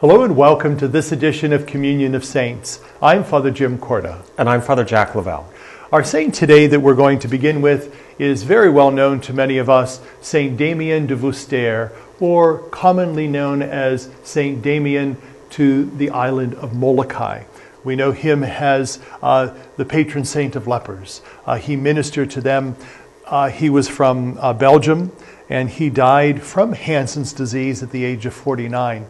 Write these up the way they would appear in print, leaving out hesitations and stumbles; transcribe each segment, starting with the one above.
Hello and welcome to this edition of Communion of Saints. I'm Father Jim Korda. And I'm Father Jack Lavelle. Our saint today that we're going to begin with is very well known to many of us, Saint Damien de Vouster, or commonly known as Saint Damien to the island of Molokai. We know him as the patron saint of lepers. He ministered to them. He was from Belgium, and he died from Hansen's disease at the age of 49.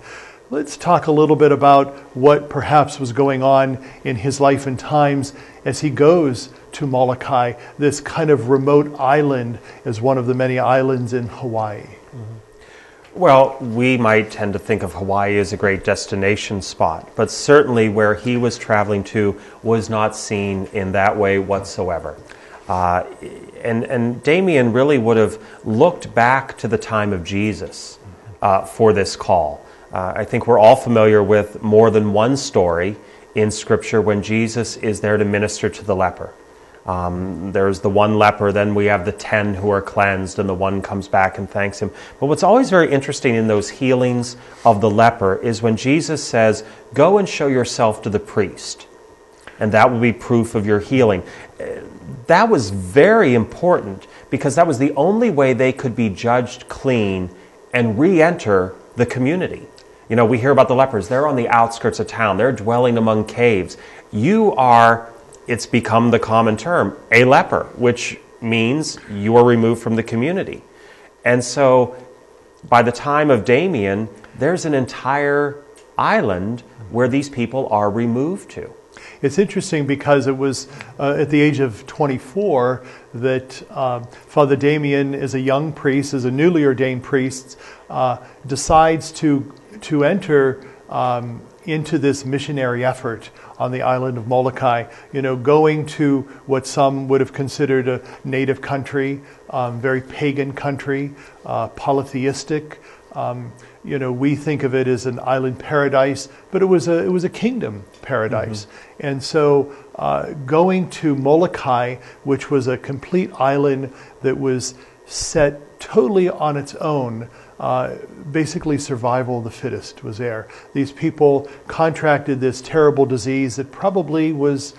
Let's talk a little bit about what perhaps was going on in his life and times as he goes to Molokai, this kind of remote island as one of the many islands in Hawaii. Well, we might tend to think of Hawaii as a great destination spot, but certainly where he was traveling to was not seen in that way whatsoever. And Damien really would have looked back to the time of Jesus for this call. I think we're all familiar with more than one story in Scripture when Jesus is there to minister to the leper. There's the one leper, then we have the 10 who are cleansed, and the one comes back and thanks him. But what's always very interesting in those healings of the leper is when Jesus says, "Go and show yourself to the priest, and that will be proof of your healing." That was very important because that was the only way they could be judged clean and re-enter the community. You know, we hear about the lepers. They're on the outskirts of town. They're dwelling among caves. You are, it's become the common term, a leper, which means you are removed from the community. And so by the time of Damien, there's an entire island where these people are removed to. It's interesting because it was at the age of 24 that Father Damien, as a young priest, as a newly ordained priest, decides to enter into this missionary effort on the island of Molokai, going to what some would have considered a native country, very pagan country, polytheistic. We think of it as an island paradise, but it was a kingdom paradise. Mm-hmm. And so going to Molokai, which was a complete island that was set totally on its own, basically survival of the fittest was there. These people contracted this terrible disease that probably was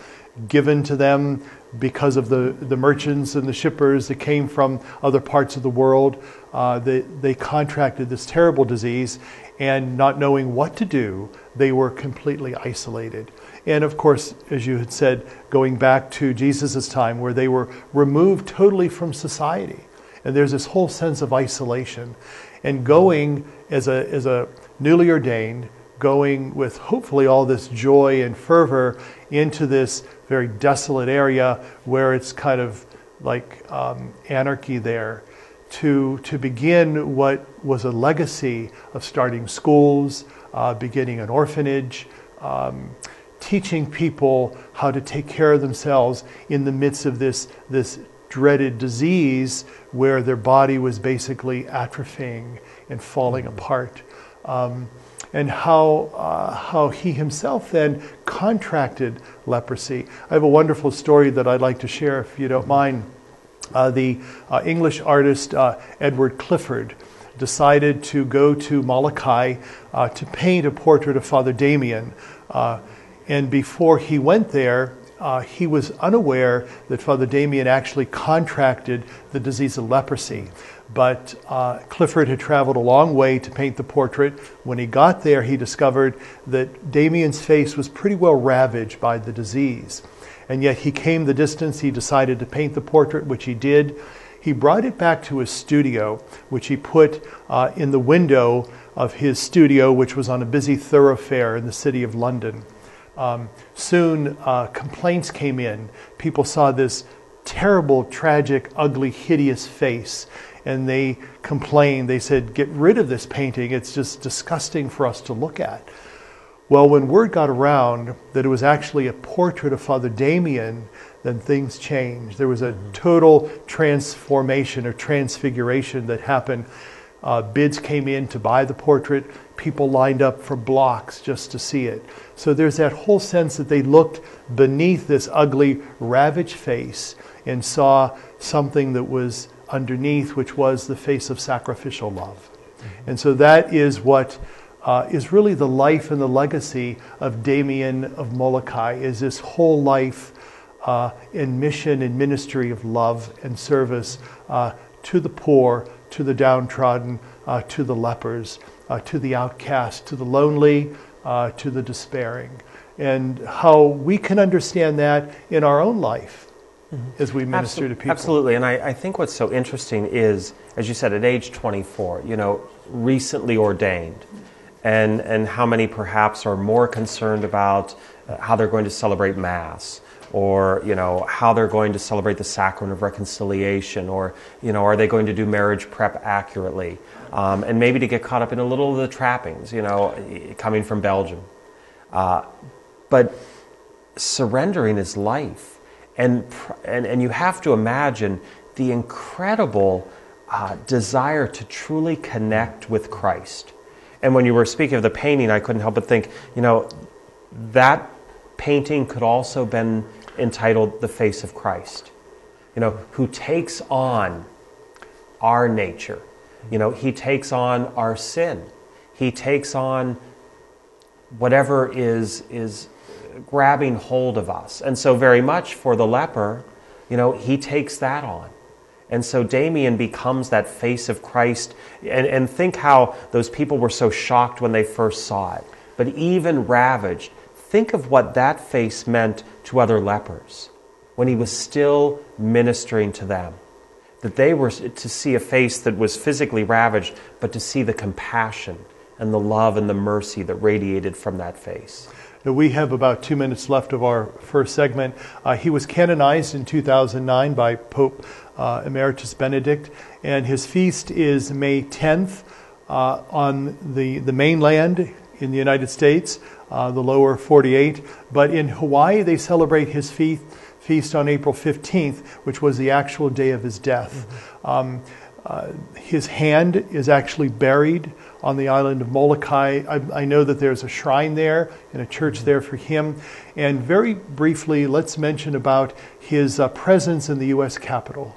given to them because of the merchants and the shippers that came from other parts of the world. They contracted this terrible disease, and not knowing what to do, they were completely isolated. And of course, as you had said, going back to Jesus' time where they were removed totally from society. And there's this whole sense of isolation. And going as a newly ordained, going with hopefully all this joy and fervor into this very desolate area where it's kind of like anarchy there, to begin what was a legacy of starting schools, beginning an orphanage, teaching people how to take care of themselves in the midst of this dreaded disease where their body was basically atrophying and falling apart. And how he himself then contracted leprosy. I have a wonderful story that I'd like to share, if you don't mind. The English artist Edward Clifford decided to go to Molokai to paint a portrait of Father Damien. And before he went there, he was unaware that Father Damien actually contracted the disease of leprosy. But Clifford had traveled a long way to paint the portrait. When he got there, he discovered that Damien's face was pretty well ravaged by the disease. And yet he came the distance. He decided to paint the portrait, which he did. He brought it back to his studio, which he put in the window of his studio, which was on a busy thoroughfare in the city of London. Soon complaints came in. People saw this terrible, tragic, ugly, hideous face. And they complained. They said, "Get rid of this painting. It's just disgusting for us to look at." Well, when word got around that it was actually a portrait of Father Damien, then things changed. There was a total transformation or transfiguration that happened. Bids came in to buy the portrait. People lined up for blocks just to see it. So there's that whole sense that they looked beneath this ugly, ravaged face and saw something that was underneath, which was the face of sacrificial love. And so that is what is really the life and the legacy of Damien of Molokai, is this whole life in mission and ministry of love and service to the poor, to the downtrodden, to the lepers, to the outcast, to the lonely, to the despairing. And how we can understand that in our own life as we minister to people. Absolutely. And I think what's so interesting is, as you said, at age 24, recently ordained, and how many perhaps are more concerned about how they're going to celebrate Mass, or how they're going to celebrate the sacrament of reconciliation, or are they going to do marriage prep accurately, and maybe to get caught up in a little of the trappings, coming from Belgium. But surrendering is life, and you have to imagine the incredible desire to truly connect with Christ. And when you were speaking of the painting, I couldn't help but think, that painting could also been entitled "The Face of Christ," who takes on our nature. He takes on our sin. He takes on whatever is grabbing hold of us. And so very much for the leper, he takes that on. And so Damien becomes that face of Christ. And think how those people were so shocked when they first saw it. But even ravaged, think of what that face meant to other lepers when he was still ministering to them. That they were to see a face that was physically ravaged, but to see the compassion and the love and the mercy that radiated from that face. We have about 2 minutes left of our first segment. He was canonized in 2009 by Pope Emeritus Benedict, and his feast is May 10th on the mainland in the United States, the lower 48. But in Hawaii, they celebrate his feast on April 15th, which was the actual day of his death. His hand is actually buried on the island of Molokai. I know that there's a shrine there and a church there for him. And very briefly, let's mention about his presence in the U.S. Capitol.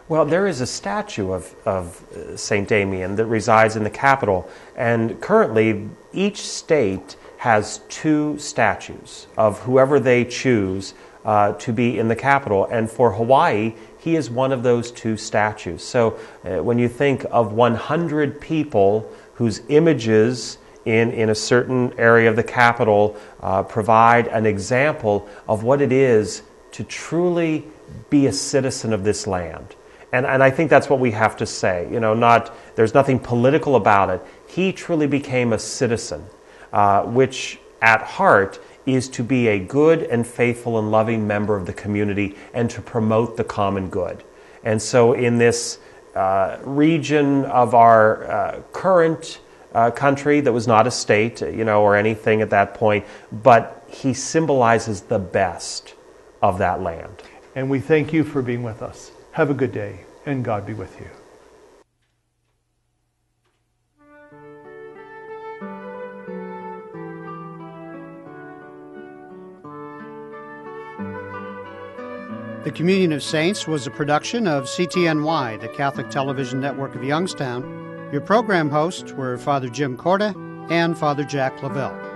Well, there is a statue of St. Damien that resides in the Capitol. And currently, each state has 2 statues of whoever they choose to be in the Capitol. And for Hawaii, he is one of those 2 statues. So when you think of 100 people whose images in a certain area of the Capitol provide an example of what it is to truly be a citizen of this land. And I think that's what we have to say. There's nothing political about it. He truly became a citizen, which at heart is to be a good and faithful and loving member of the community and to promote the common good. And so in this region of our current country that was not a state, or anything at that point, but he symbolizes the best of that land. And we thank you for being with us. Have a good day, and God be with you. The Communion of Saints was a production of CTNY, the Catholic Television Network of Youngstown. Your program hosts were Father Jim Korda and Father Jack Lavelle.